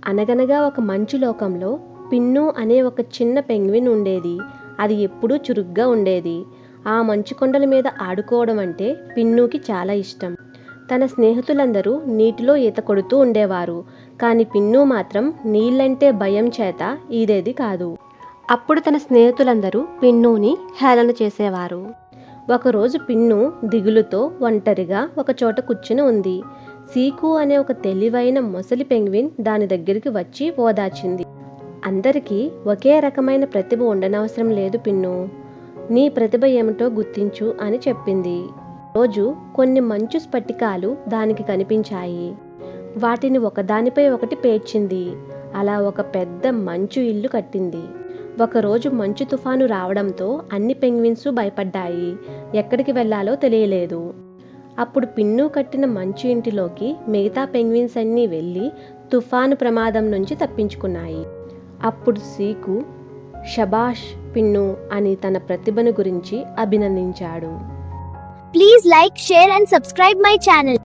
అనగనగా ఒక మంచు లోకంలో పిన్ను అనే ఒక చిన్న పెంగ్విన్ ఉండేది. అది ఎప్పుడూ చురుగ్గా ఉండేది. ఆ మంచు కొండల మీద ఆడుకోవడం అంటే పిన్నుకి చాలా ఇష్టం. తన స్నేహితులందరూ నీటిలో ఈత కొడుతూ ఉండేవారు. కానీ పిన్ను మాత్రం నీళ్ళంటే భయం చేత ఈదేది కాదు. అప్పుడు తన స్నేహితులందరూ పిన్నుని హేళన చేసేవారు. ఒకరోజు పిన్ను దిగులుతో ఒంటరిగా ఒకచోట కూర్చుని ఉంది. సీకు అనే ఒక తెలివైన మొసలి పెంగ్విన్ దాని దగ్గరికి వచ్చి ఓదార్చింది. అందరికీ ఒకే రకమైన ప్రతిభ ఉండనవసరం లేదు పిన్ను. నీ ప్రతిభ ఏమిటో గుర్తించు అని చెప్పింది. రోజు కొన్ని మంచు స్ఫటికాలు దానికి కనిపించాయి. వాటిని ఒకదానిపై ఒకటి పేర్చింది. అలా ఒక పెద్ద మంచు ఇల్లు కట్టింది. ఒకరోజు మంచు తుఫాను రావడంతో అన్ని పెంగ్విన్స్ భయపడ్డాయి. ఎక్కడికి వెళ్లాలో తెలియలేదు. అప్పుడు పిన్ను కట్టిన మంచు ఇంటిలోకి మిగతా పెంగ్విన్స్ అన్నీ వెళ్ళి తుఫాను ప్రమాదం నుంచి తప్పించుకున్నాయి. అప్పుడు సీకు షబాష్ పిన్ను అని తన ప్రతిభను గురించి అభినందించాడు. Please like, share and subscribe my channel.